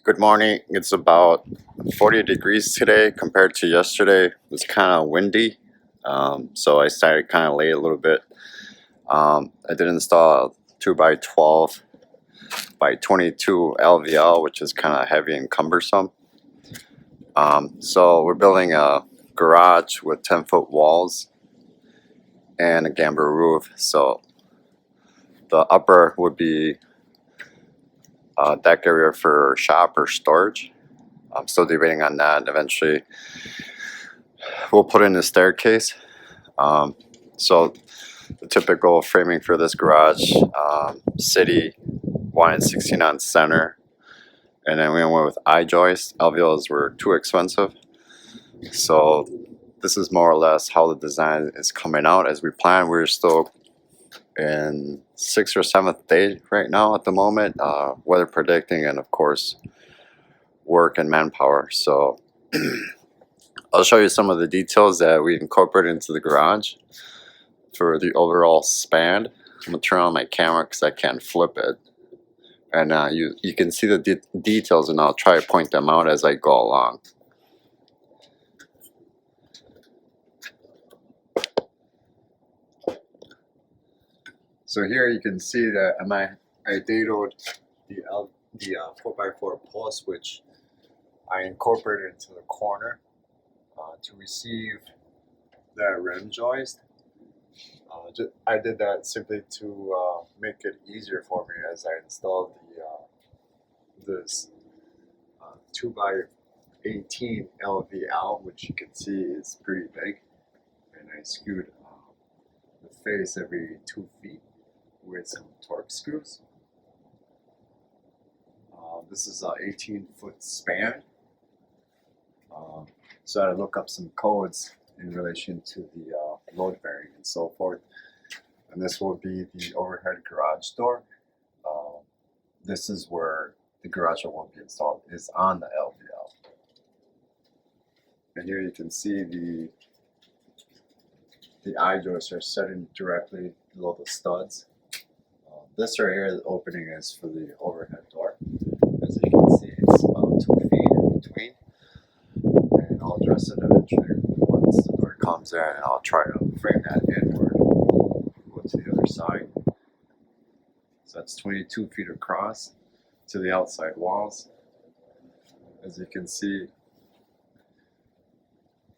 Good morning. It's about 40 degrees today compared to yesterday. It was kind of windy, so I started kind of late a little bit. I did install a 2x12 by 22 LVL, which is kind of heavy and cumbersome. So we're building a garage with 10-foot walls and a gambrel roof. So the upper would be deck area for shop or storage. I'm still debating on that. Eventually, we'll put in a staircase. So the typical framing for this garage, city, 1 16 center, and then we went with I-joist. LVLs were too expensive. So this is more or less how the design is coming out as we plan. We're still in 6th or 7th day right now at the moment, weather predicting, and of course work and manpower. So I'll show you some of the details that we incorporated into the garage for the overall span. I'm gonna turn on my camera because I can't flip it, and you can see the details, and I'll try to point them out as I go along. So here you can see that I dadoed the 4x4 post, which I incorporated into the corner to receive that rim joist. I did that simply to make it easier for me as I installed this 2x18 LVL, which you can see is pretty big, and I skewed the face every 2 feet with some torque screws. This is an 18-foot span, so I had to look up some codes in relation to the load bearing and so forth. And this will be the overhead garage door. This is where the garage door will be installed, is on the LVL. And here you can see the I-joists are setting directly below the studs. This right here, the opening is for the overhead door. As you can see, it's about 2 feet in between. And I'll address it eventually once the door comes in, and I'll try to frame that inward. Go to the other side. So that's 22 feet across to the outside walls. As you can see,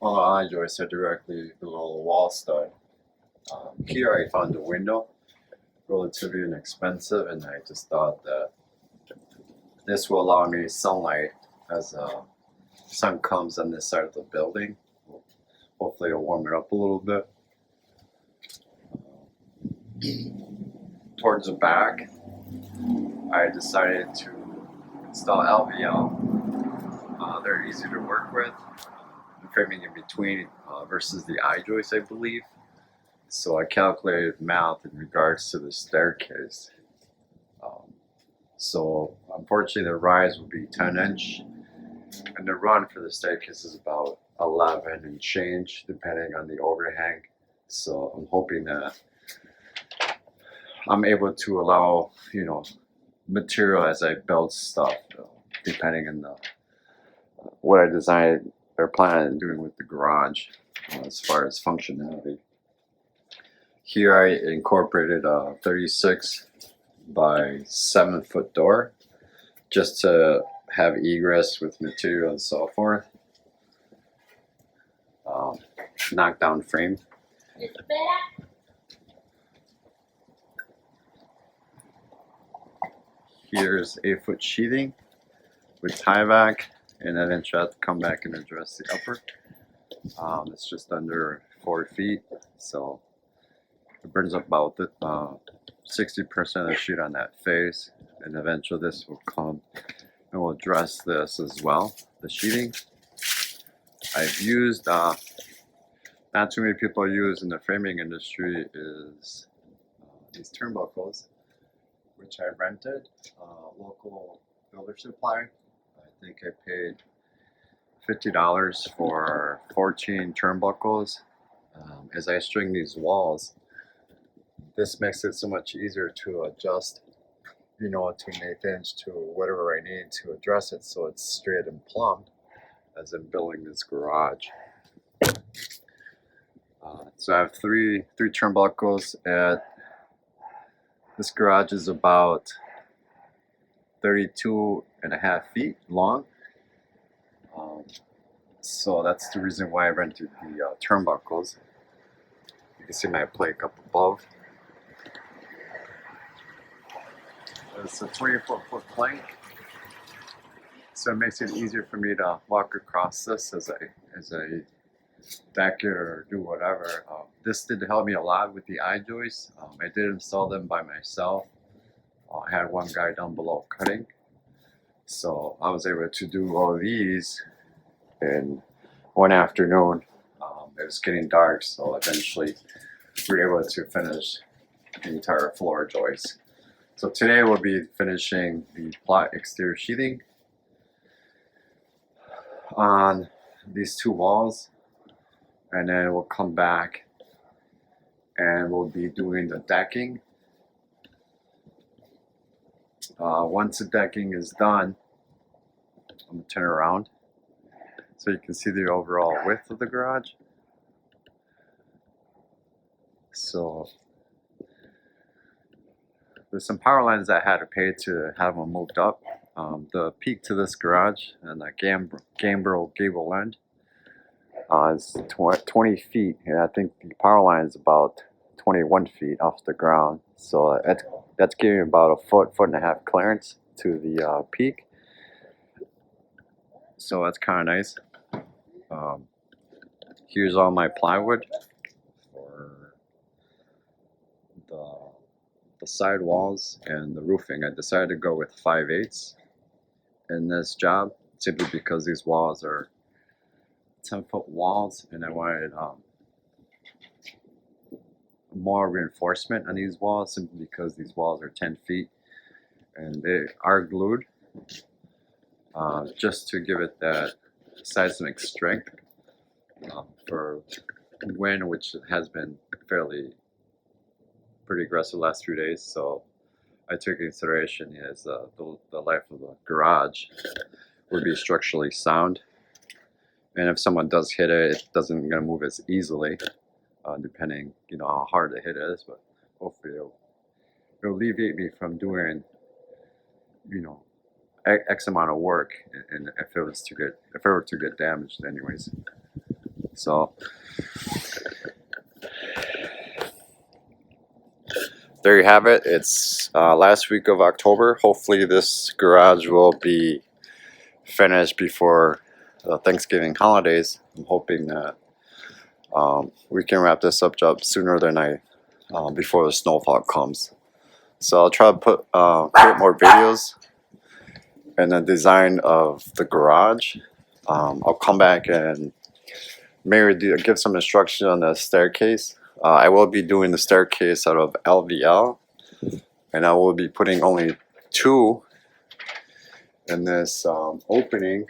all the I-joists are directly below the wall stud. Here I found a window, relatively inexpensive, and I just thought that this will allow me sunlight as sun comes on this side of the building. Hopefully it'll warm it up a little bit. Towards the back, I decided to install LVL. They're easy to work with. The framing in between versus the I-joist, I believe. So I calculated math in regards to the staircase. So unfortunately the rise will be 10-inch, and the run for the staircase is about 11 and change depending on the overhang. So I'm hoping that I'm able to allow, material as I build stuff, depending on what I designed or plan on doing with the garage as far as functionality. Here I incorporated a 36 by 7-foot door just to have egress with material and so forth. Knockdown frame. Here's 8-foot sheathing with tie back, and then I have to come back and address the upper. It's just under 4 feet, so it burns up about 60% of the sheet on that face, and eventually this will come and we'll address this as well, the sheeting. I've used, not too many people use in the framing industry, is these turnbuckles, which I rented, local builder supply. I think I paid $50 for 14 turnbuckles. As I string these walls, this makes it so much easier to adjust you know, to an eighth inch to whatever I need to address it so it's straight and plumb as I'm building this garage. So I have three turnbuckles. At this garage is about 32.5 feet long. So that's the reason why I rented the turnbuckles. You can see my plank up above. It's a 24-foot plank, so it makes it easier for me to walk across this as I deck it or do whatever. This did help me a lot with the eye joists. I did install them by myself. I had one guy down below cutting, so I was able to do all of these in one afternoon. It was getting dark, so eventually we were able to finish the entire floor joist. So today we'll be finishing the plot exterior sheathing on these two walls, and then we'll come back and we'll be doing the decking. Once the decking is done, I'm going to turn it around so you can see the overall width of the garage. So there's some power lines that I had to pay to have them moved up. The peak to this garage and the gambrel gable end is 20 feet, and I think the power line is about 21 feet off the ground. So that's giving about a foot and a half clearance to the peak. So that's kind of nice. Here's all my plywood for the side walls and the roofing. I decided to go with 5/8 in this job simply because these walls are 10-foot walls, and I wanted more reinforcement on these walls simply because these walls are 10 feet and they are glued, just to give it that seismic strength for wind, which has been pretty aggressive the last few days. So I took consideration as the life of the garage would be structurally sound, and if someone does hit it, it doesn't gonna move as easily, depending how hard the hit is. But hopefully it'll alleviate me from doing X amount of work, and if it were to get damaged anyways. So there you have it. It's last week of October. Hopefully this garage will be finished before the Thanksgiving holidays. I'm hoping that we can wrap this up job sooner than before the snowfall comes. So I'll try to create more videos and the design of the garage. I'll come back and maybe give some instruction on the staircase. I will be doing the staircase out of LVL, and I will be putting only 2 in this opening,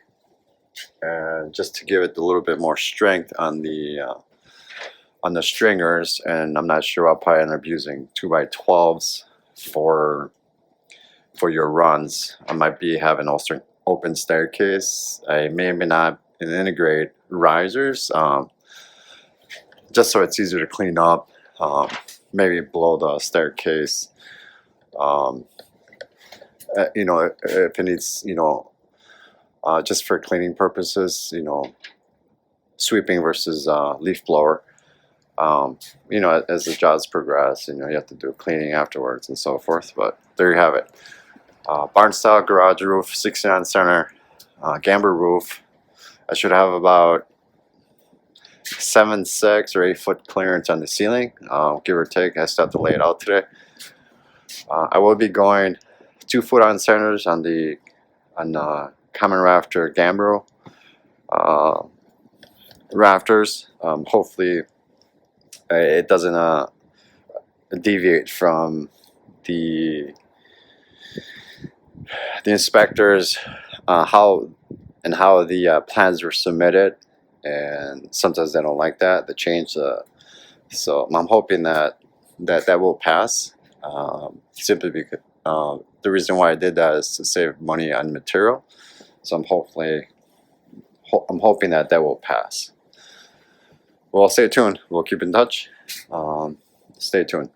and just to give it a little bit more strength on the stringers. And I'm not sure, I'll probably end up using 2x12s for your runs. I might be having also open staircase. I may not integrate risers, just so it's easier to clean up, maybe below the staircase. If it needs, just for cleaning purposes, sweeping versus leaf blower. As the jobs progress, you have to do cleaning afterwards and so forth. But there you have it. Barn style garage roof, 69 center, gambrel roof. I should have about 7.6 or 8 foot clearance on the ceiling, give or take. I still have to lay it out today. I will be going 2 foot on centers on the common rafter gambrel rafters. Hopefully it doesn't deviate from the inspectors, how the plans were submitted, and sometimes they don't like that, they change so I'm hoping that will pass, simply The reason why I did that is to save money on material. So I'm hoping that that will pass. Well, stay tuned. We'll keep in touch. Stay tuned.